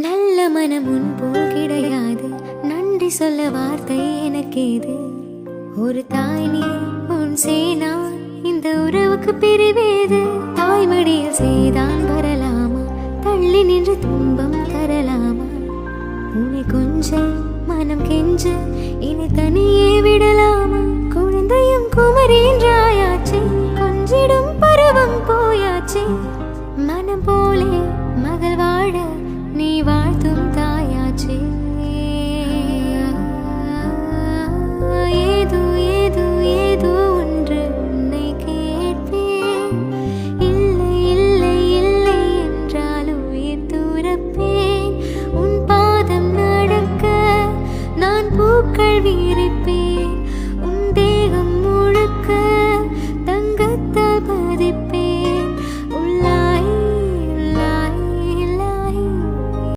நல்ல மனம் உன் போல் கிடையாது. நன்றி சொல்ல வார்த்தை எனக்கேது. ஒரு தாய் நீ உன் சேனா, இந்த உறவுக்கு பிரிவேது. தாய்மடியில் செய்தான் வரலாமா, தள்ளி நின்று துன்பம் தரலாமா? உன்னை கொஞ்சம் மனம் கெஞ்ச இனி தனியே விடலாமா? குழந்தையும் குமரின்றாயாச்சே, கொஞ்சிடும் பருவம் போயாச்சே. மனம் போலே மகள் வாழ நீ வாழ்த்தும் தாயாச்சே. ஏதோ ஏதோ ஏதோ ஒன்று உன்னை கேட்பேன். இல்லை இல்லை இல்லை என்றால் உயிர் துறப்பேன். உன் பாதம் நடக்க நான் பூக்கள் விரிப்பேன்.